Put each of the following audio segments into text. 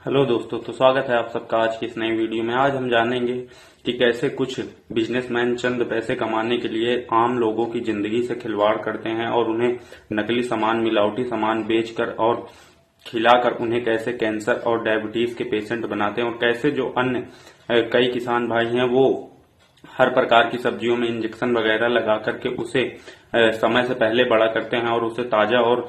Hello दोस्तों, तो स्वागत है आप सबका आज की इस नई वीडियो में। आज हम जानेंगे कि कैसे कुछ बिजनेसमैन चंद पैसे कमाने के लिए आम लोगों की जिंदगी से खिलवाड़ करते हैं और उन्हें नकली सामान, मिलावटी सामान बेचकर और खिलाकर उन्हें कैसे कैंसर और डायबिटीज के पेशेंट बनाते हैं, और कैसे जो अन्य कई किसान भाई हैं वो हर प्रकार की सब्जियों में इंजेक्शन वगैरह लगा करके उसे समय से पहले बड़ा करते हैं और उसे ताजा और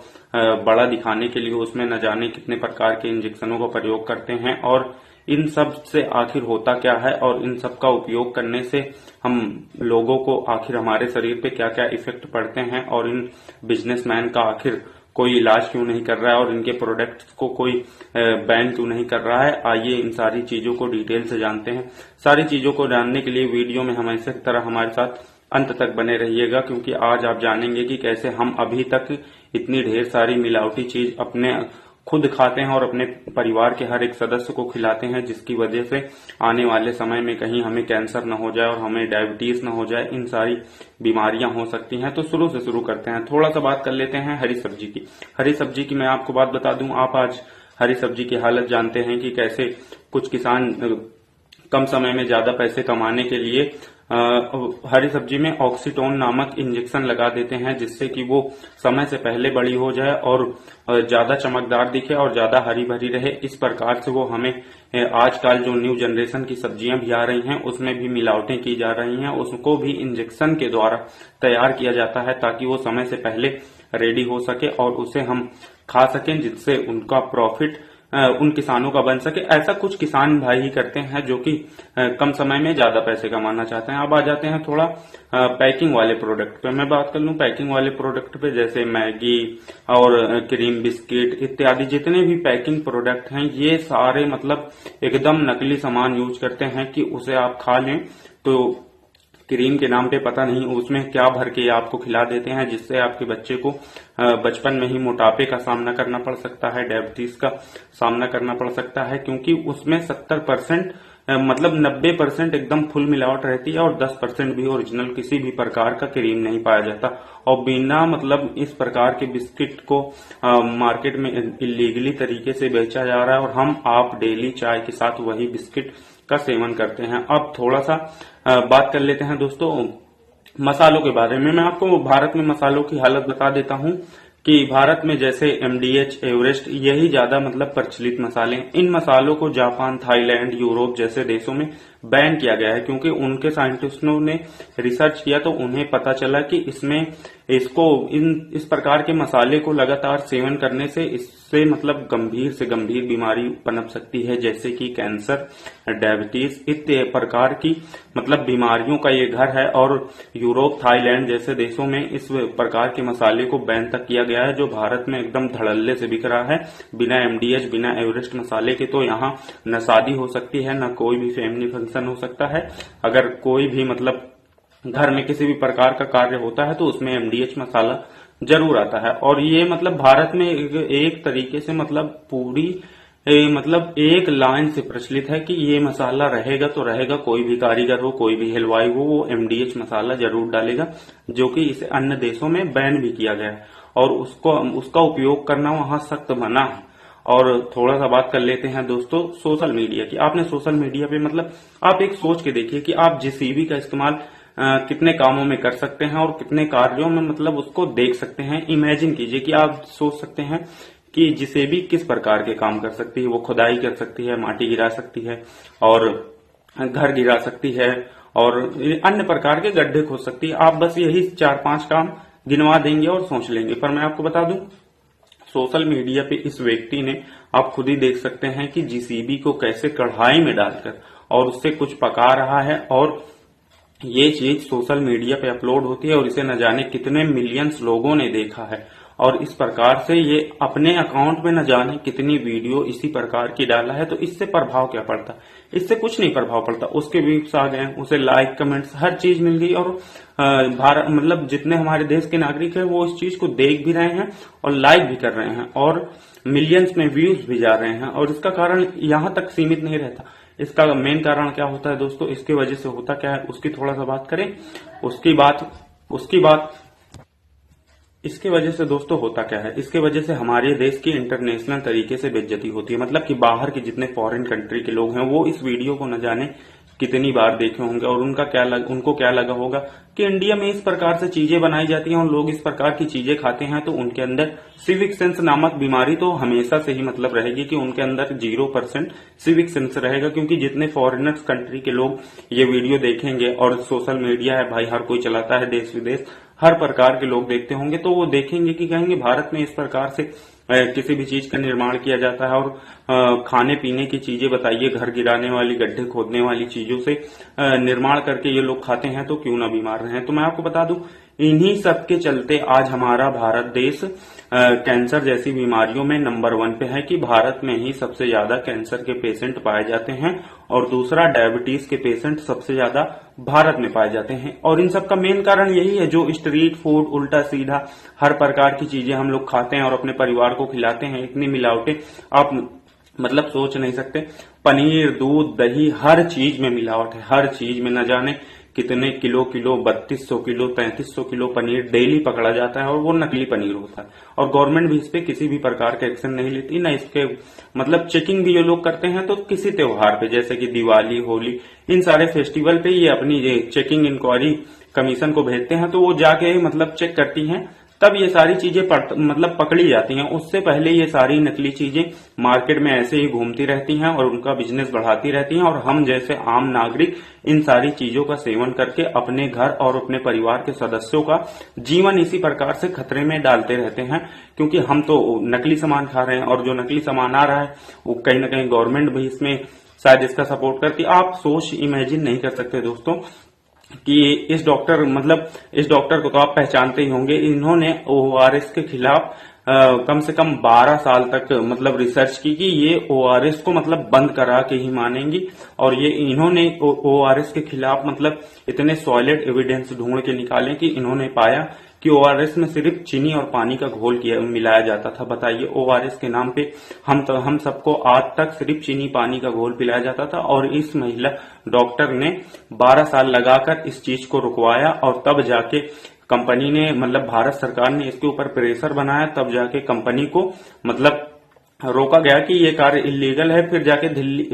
बड़ा दिखाने के लिए उसमें न जाने कितने प्रकार के इंजेक्शनों का प्रयोग करते हैं, और इन सब से आखिर होता क्या है और इन सब का उपयोग करने से हम लोगों को आखिर हमारे शरीर पे क्या क्या इफेक्ट पड़ते हैं, और इन बिजनेसमैन का आखिर कोई इलाज क्यों नहीं कर रहा है और इनके प्रोडक्ट्स को कोई बैन क्यों नहीं कर रहा है। आइए इन सारी चीजों को डिटेल से जानते हैं। सारी चीजों को जानने के लिए वीडियो में हमेशा की तरह हमारे साथ अंत तक बने रहिएगा, क्योंकि आज आप जानेंगे कि कैसे हम अभी तक इतनी ढेर सारी मिलावटी चीज अपने खुद खाते हैं और अपने परिवार के हर एक सदस्य को खिलाते हैं, जिसकी वजह से आने वाले समय में कहीं हमें कैंसर न हो जाए और हमें डायबिटीज न हो जाए। इन सारी बीमारियां हो सकती हैं। तो शुरू से शुरू करते हैं। थोड़ा सा बात कर लेते हैं हरी सब्जी की। हरी सब्जी की मैं आपको बात बता दूं, आप आज हरी सब्जी की हालत जानते हैं कि कैसे कुछ किसान कम समय में ज्यादा पैसे कमाने के लिए हरी सब्जी में ऑक्सीटोन नामक इंजेक्शन लगा देते हैं, जिससे कि वो समय से पहले बड़ी हो जाए और ज्यादा चमकदार दिखे और ज्यादा हरी भरी रहे। इस प्रकार से वो हमें आजकल जो न्यू जनरेशन की सब्जियां भी आ रही हैं उसमें भी मिलावटें की जा रही हैं, उसको भी इंजेक्शन के द्वारा तैयार किया जाता है ताकि वो समय से पहले रेडी हो सके और उसे हम खा सकें, जिससे उनका प्रॉफिट उन किसानों का बन सके। ऐसा कुछ किसान भाई ही करते हैं जो कि कम समय में ज्यादा पैसे कमाना चाहते हैं। अब आ जाते हैं थोड़ा पैकिंग वाले प्रोडक्ट पे। मैं बात कर लूं पैकिंग वाले प्रोडक्ट पे, जैसे मैगी और क्रीम बिस्किट इत्यादि जितने भी पैकिंग प्रोडक्ट हैं, ये सारे मतलब एकदम नकली सामान यूज करते हैं कि उसे आप खा लें तो क्रीम के नाम पे पता नहीं उसमें क्या भर के आपको खिला देते हैं, जिससे आपके बच्चे को बचपन में ही मोटापे का सामना करना पड़ सकता है, डायबिटीज का सामना करना पड़ सकता है, क्योंकि उसमें 70% मतलब 90% एकदम फुल मिलावट रहती है और 10% भी ओरिजिनल किसी भी प्रकार का क्रीम नहीं पाया जाता। और बिना मतलब इस प्रकार के बिस्किट को मार्केट में इलीगली तरीके से बेचा जा रहा है और हम आप डेली चाय के साथ वही बिस्किट का सेवन करते हैं। अब थोड़ा सा बात कर लेते हैं दोस्तों मसालों के बारे में। मैं आपको भारत में मसालों की हालत बता देता हूं कि भारत में जैसे एमडीएच, एवरेस्ट, यही ज्यादा मतलब प्रचलित मसाले हैं। इन मसालों को जापान, थाईलैंड, यूरोप जैसे देशों में बैन किया गया है, क्योंकि उनके साइंटिस्टों ने रिसर्च किया तो उन्हें पता चला कि इस प्रकार के मसाले को लगातार सेवन करने से इससे मतलब गंभीर से गंभीर बीमारी पनप सकती है, जैसे कि कैंसर, डायबिटीज इत्यादि प्रकार की मतलब बीमारियों का ये घर है। और यूरोप, थाईलैंड जैसे देशों में इस प्रकार के मसाले को बैन तक किया गया है, जो भारत में एकदम धड़ल्ले से बिक रहा है। बिना एमडीएच, बिना एवरेस्ट मसाले के तो यहाँ न शादी हो सकती है, न कोई भी फैमिली फंक्शन हो सकता है। अगर कोई भी मतलब घर में किसी भी प्रकार का कार्य होता है तो उसमें एमडीएच मसाला जरूर आता है। और ये मतलब भारत में एक तरीके से मतलब पूरी मतलब एक लाइन से प्रचलित है कि ये मसाला रहेगा तो रहेगा, कोई भी कारीगर हो, कोई भी हलवाई हो, वो एमडीएच मसाला जरूर डालेगा, जो कि इसे अन्य देशों में बैन भी किया गया है और उसका उपयोग करना वहां सख्त मना है। और थोड़ा सा बात कर लेते हैं दोस्तों सोशल मीडिया की। आपने सोशल मीडिया पे मतलब आप एक सोच के देखिए कि आप जेसीबी का इस्तेमाल कितने कामों में कर सकते हैं और कितने कार्यों में मतलब उसको देख सकते हैं। इमेजिन कीजिए कि आप सोच सकते हैं कि जेसीबी किस प्रकार के काम कर सकती है। वो खुदाई कर सकती है, माटी गिरा सकती है और घर गिरा सकती है और अन्य प्रकार के गड्ढे खोद सकती है। आप बस यही 4-5 काम गिनवा देंगे और सोच लेंगे। पर मैं आपको बता दूं सोशल मीडिया पे इस व्यक्ति ने, आप खुद ही देख सकते हैं कि जेसीबी को कैसे कढ़ाई में डालकर और उससे कुछ पका रहा है, और ये चीज सोशल मीडिया पे अपलोड होती है और इसे न जाने कितने मिलियंस लोगों ने देखा है। और इस प्रकार से ये अपने अकाउंट में न जाने कितनी वीडियो इसी प्रकार की डाला है। तो इससे प्रभाव क्या पड़ता? इससे कुछ नहीं प्रभाव पड़ता। उसके व्यूज आ गए, उसे लाइक, कमेंट्स, हर चीज मिल गई और भारत मतलब जितने हमारे देश के नागरिक हैं वो इस चीज को देख भी रहे हैं और लाइक भी कर रहे हैं और मिलियंस में व्यूज भी जा रहे हैं। और इसका कारण यहां तक सीमित नहीं रहता। इसका मेन कारण क्या होता है दोस्तों, इसके वजह से होता क्या है उसकी थोड़ा सा बात करें। उसकी बात इसके वजह से दोस्तों होता क्या है, इसके वजह से हमारे देश की इंटरनेशनल तरीके से बेइज्जती होती है। मतलब कि बाहर के जितने फॉरेन कंट्री के लोग हैं वो इस वीडियो को न जाने कितनी बार देखे होंगे और उनको क्या लगा होगा कि इंडिया में इस प्रकार से चीजें बनाई जाती हैं और लोग इस प्रकार की चीजें खाते हैं, तो उनके अंदर सिविक सेंस नामक बीमारी तो हमेशा से ही मतलब रहेगी कि उनके अंदर 0% सिविक सेंस रहेगा। क्योंकि जितने फॉरेनर्स कंट्री के लोग ये वीडियो देखेंगे, और सोशल मीडिया है भाई, हर कोई चलाता है, देश विदेश हर प्रकार के लोग देखते होंगे, तो वो देखेंगे कि कहेंगे भारत में इस प्रकार से किसी भी चीज का निर्माण किया जाता है और खाने पीने की चीजें बताइए, घर गिराने वाली, गड्ढे खोदने वाली चीजों से निर्माण करके ये लोग खाते हैं, तो क्यों ना बीमार रहें। तो मैं आपको बता दूं, इन्हीं सब के चलते आज हमारा भारत देश कैंसर जैसी बीमारियों में नंबर 1 पे है कि भारत में ही सबसे ज्यादा कैंसर के पेशेंट पाए जाते हैं, और दूसरा डायबिटीज के पेशेंट सबसे ज्यादा भारत में पाए जाते हैं। और इन सब का मेन कारण यही है, जो स्ट्रीट फूड, उल्टा सीधा हर प्रकार की चीजें हम लोग खाते हैं और अपने परिवार को खिलाते हैं। इतनी मिलावटें आप मतलब सोच नहीं सकते। पनीर, दूध, दही, हर चीज में मिलावट है, हर चीज में। न जाने कितने kilo 3200 kilo 3300 kilo paneer daily पकड़ा जाता है और वो नकली पनीर होता है, और गवर्नमेंट भी इस पे किसी भी प्रकार का एक्शन नहीं लेती, ना इसके मतलब चेकिंग भी ये लोग करते हैं। तो किसी त्योहार पे जैसे कि दिवाली, होली, इन सारे फेस्टिवल पे ये अपनी चेकिंग इंक्वायरी कमीशन को भेजते हैं, तो वो जाके मतलब चेक करती हैं, तब ये सारी चीजें मतलब पकड़ी जाती हैं। उससे पहले ये सारी नकली चीजें मार्केट में ऐसे ही घूमती रहती हैं और उनका बिजनेस बढ़ाती रहती हैं, और हम जैसे आम नागरिक इन सारी चीजों का सेवन करके अपने घर और अपने परिवार के सदस्यों का जीवन इसी प्रकार से खतरे में डालते रहते हैं। क्योंकि हम तो नकली सामान खा रहे हैं, और जो नकली सामान आ रहा है वो कहीं ना कहीं गवर्नमेंट भी इसमें शायद इसका सपोर्ट करती। आप सोच इमेजिन नहीं कर सकते दोस्तों कि इस डॉक्टर को तो आप पहचानते ही होंगे। इन्होंने ओआरएस के खिलाफ कम से कम 12 साल तक मतलब रिसर्च की कि ये ओआरएस को मतलब बंद करा के ही मानेंगी, और ये इन्होंने ओआरएस के खिलाफ मतलब इतने सॉलिड एविडेंस ढूंढ के निकाले कि इन्होंने पाया कि ओआरएस में सिर्फ चीनी और पानी का घोल मिलाया जाता था। बताइए, ओआरएस के नाम पे हम सबको आज तक सिर्फ चीनी पानी का घोल पिलाया जाता था, और इस महिला डॉक्टर ने 12 साल लगाकर इस चीज को रुकवाया, और तब जाके कंपनी ने मतलब भारत सरकार ने इसके ऊपर प्रेशर बनाया, तब जाके कंपनी को मतलब रोका गया कि ये कार्य इलीगल है।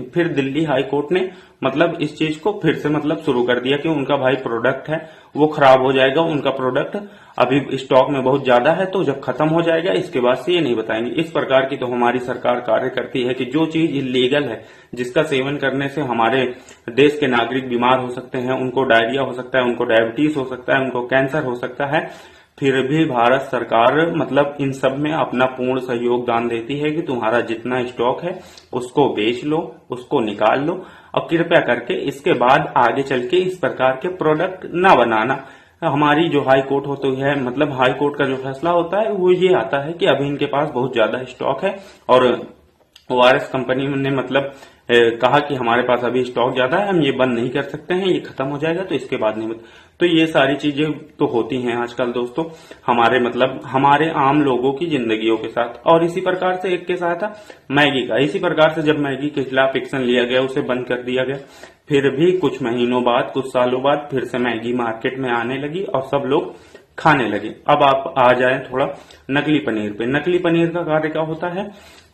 फिर दिल्ली हाई कोर्ट ने मतलब इस चीज को फिर से मतलब शुरू कर दिया कि उनका भाई प्रोडक्ट है वो खराब हो जाएगा, उनका प्रोडक्ट अभी स्टॉक में बहुत ज्यादा है, तो जब खत्म हो जाएगा इसके बाद से ये नहीं बताएंगे। इस प्रकार की तो हमारी सरकार कार्य करती है कि जो चीज इलीगल है, जिसका सेवन करने से हमारे देश के नागरिक बीमार हो सकते हैं, उनको डायरिया हो सकता है, उनको डायबिटीज हो सकता है, उनको कैंसर हो सकता है, फिर भी भारत सरकार मतलब इन सब में अपना पूर्ण सहयोग दान देती है कि तुम्हारा जितना स्टॉक है उसको बेच लो, उसको निकाल लो, और कृपया करके इसके बाद आगे चल के इस प्रकार के प्रोडक्ट ना बनाना। हमारी जो हाई कोर्ट होती है, मतलब हाई कोर्ट का जो फैसला होता है वो ये आता है कि अभी इनके पास बहुत ज्यादा स्टॉक है, और ओआरएस कंपनी ने मतलब कहा कि हमारे पास अभी स्टॉक ज्यादा है, हम ये बंद नहीं कर सकते हैं, ये खत्म हो जाएगा तो इसके बाद नहीं। तो ये सारी चीजें तो होती हैं आजकल दोस्तों हमारे आम लोगों की जिंदगियों के साथ। और इसी प्रकार से एक केस आया था मैगी का। इसी प्रकार से जब मैगी के खिलाफ एक्शन लिया गया, उसे बंद कर दिया गया, फिर भी कुछ महीनों बाद, कुछ सालों बाद फिर से मैगी मार्केट में आने लगी और सब लोग खाने लगे। अब आप आ जाए थोड़ा नकली पनीर पे। नकली पनीर का कार्य क्या होता है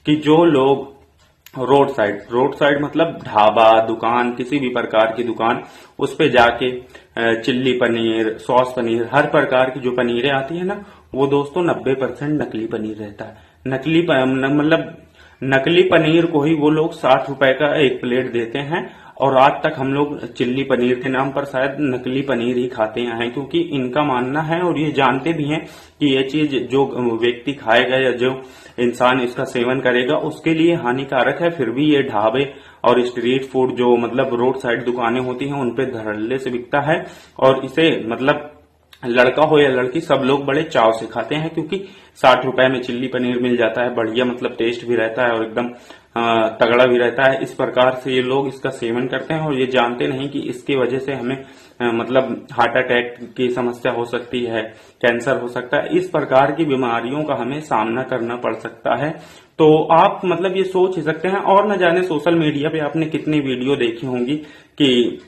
कि जो लोग रोड साइड मतलब ढाबा, दुकान, किसी भी प्रकार की दुकान, उस पे जाके चिल्ली पनीर, सॉस पनीर, हर प्रकार की जो पनीरें आती है ना, वो दोस्तों 90% नकली पनीर रहता है। नकली पनीर को ही वो लोग 60 रुपए का एक प्लेट देते हैं, और आज तक हम लोग चिल्ली पनीर के नाम पर शायद नकली पनीर ही खाते हैं, क्योंकि इनका मानना है और ये जानते भी हैं कि ये चीज जो व्यक्ति खाएगा या जो इंसान इसका सेवन करेगा उसके लिए हानिकारक है। फिर भी ये ढाबे और स्ट्रीट फूड जो मतलब रोड साइड दुकानें होती हैं उन पे धड़ल्ले से बिकता है, और इसे मतलब लड़का हो या लड़की सब लोग बड़े चाव से खाते हैं, क्योंकि 60 रुपए में चिल्ली पनीर मिल जाता है, बढ़िया मतलब टेस्ट भी रहता है और एकदम तगड़ा भी रहता है। इस प्रकार से ये लोग इसका सेवन करते हैं, और ये जानते नहीं कि इसकी वजह से हमें मतलब हार्ट अटैक की समस्या हो सकती है, कैंसर हो सकता है, इस प्रकार की बीमारियों का हमें सामना करना पड़ सकता है। तो आप मतलब ये सोच ही सकते हैं। और न जाने सोशल मीडिया पे आपने कितनी वीडियो देखी होंगी कि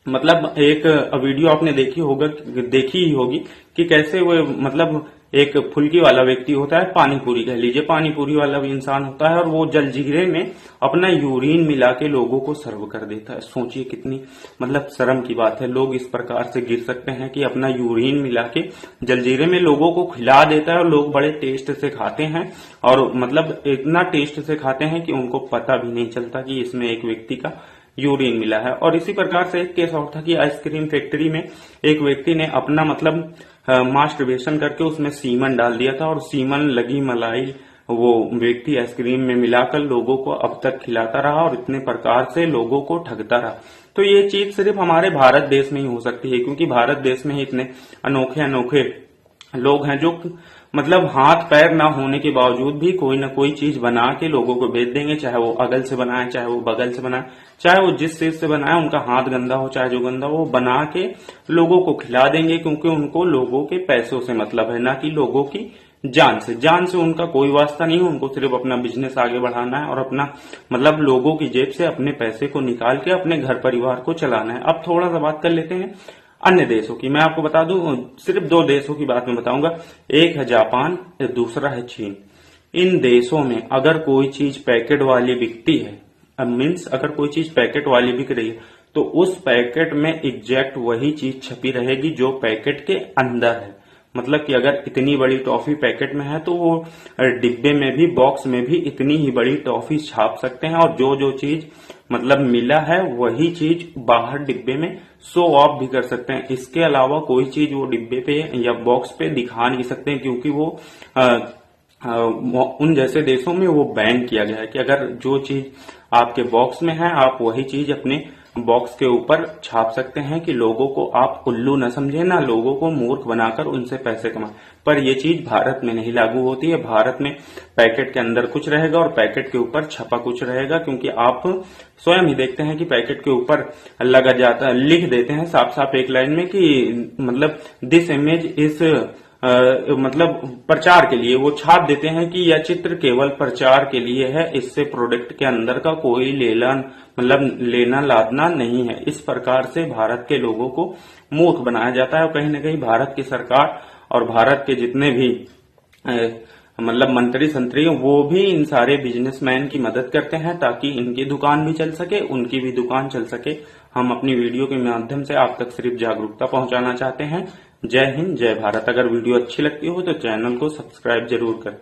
मतलब एक वीडियो आपने देखी ही होगी कि कैसे वो मतलब एक फुल्की वाला व्यक्ति होता है, पानी पूरी कह लीजिए, पानी पूरी वाला भी इंसान होता है और वो जलजीरे में अपना यूरिन मिला के लोगों को सर्व कर देता है। सोचिए कितनी मतलब शर्म की बात है, लोग इस प्रकार से गिर सकते हैं कि अपना यूरिन मिला के जलजीरे में लोगों को खिला देता है और लोग बड़े टेस्ट से खाते हैं और मतलब इतना टेस्ट से खाते हैं कि उनको पता भी नहीं चलता कि इसमें एक व्यक्ति का यूरिन मिला है। और इसी प्रकार से एक केस और था कि आइसक्रीम फैक्ट्री में एक व्यक्ति ने अपना मतलब मास्टरबेशन करके उसमें सीमन डाल दिया था और सीमन लगी मलाई वो व्यक्ति आइसक्रीम में मिलाकर लोगों को अब तक खिलाता रहा और इतने प्रकार से लोगों को ठगता रहा। तो ये चीज सिर्फ हमारे भारत देश में ही हो सकती है, क्योंकि भारत देश में ही इतने अनोखे अनोखे लोग हैं जो मतलब हाथ पैर ना होने के बावजूद भी कोई ना कोई चीज बना के लोगों को बेच देंगे, चाहे वो अगल से बनाए, चाहे वो बगल से बनाए, चाहे वो जिस चीज से बनाए, उनका हाथ गंदा हो चाहे जो गंदा हो, वो बना के लोगों को खिला देंगे, क्योंकि उनको लोगों के पैसों से मतलब है, ना कि लोगों की जान से उनका कोई वास्ता नहीं है। उनको सिर्फ अपना बिजनेस आगे बढ़ाना है और अपना मतलब लोगों की जेब से अपने पैसे को निकाल के अपने घर परिवार को चलाना है। अब थोड़ा सा बात कर लेते हैं अन्य देशों की। मैं आपको बता दूं, सिर्फ 2 देशों की बात मैं बताऊंगा, एक है जापान, दूसरा है चीन। इन देशों में अगर कोई चीज पैकेट वाली बिकती है, मीन्स अगर कोई चीज पैकेट वाली बिक रही है, तो उस पैकेट में एग्जैक्ट वही चीज छपी रहेगी जो पैकेट के अंदर है। मतलब कि अगर इतनी बड़ी टॉफी पैकेट में है तो वो डिब्बे में भी, बॉक्स में भी इतनी ही बड़ी टॉफी छाप सकते हैं और जो जो चीज मतलब मिला है वही चीज बाहर डिब्बे में शो ऑफ भी कर सकते हैं। इसके अलावा कोई चीज वो डिब्बे पे या बॉक्स पे दिखा नहीं सकते हैं, क्योंकि वो उन जैसे देशों में वो बैन किया गया है कि अगर जो चीज आपके बॉक्स में है आप वही चीज अपने बॉक्स के ऊपर छाप सकते हैं कि लोगों को आप उल्लू न समझे, ना लोगों को मूर्ख बनाकर उनसे पैसे कमाएं। पर यह चीज भारत में नहीं लागू होती है। भारत में पैकेट के अंदर कुछ रहेगा और पैकेट के ऊपर छपा कुछ रहेगा, क्योंकि आप स्वयं ही देखते हैं कि पैकेट के ऊपर लगा जाता, लिख देते हैं साफ साफ एक लाइन में कि मतलब दिस इमेज इज मतलब प्रचार के लिए वो छाप देते हैं कि यह चित्र केवल प्रचार के लिए है, इससे प्रोडक्ट के अंदर का कोई लेना लादना नहीं है। इस प्रकार से भारत के लोगों को मूर्ख बनाया जाता है और कहीं न कहीं भारत की सरकार और भारत के जितने भी मतलब मंत्री संतरी वो भी इन सारे बिजनेसमैन की मदद करते हैं ताकि इनकी दुकान भी चल सके, उनकी भी दुकान चल सके। हम अपनी वीडियो के माध्यम से आप तक सिर्फ जागरूकता पहुंचाना चाहते हैं। जय हिंद, जय भारत। अगर वीडियो अच्छी लगती हो तो चैनल को सब्सक्राइब जरूर करें।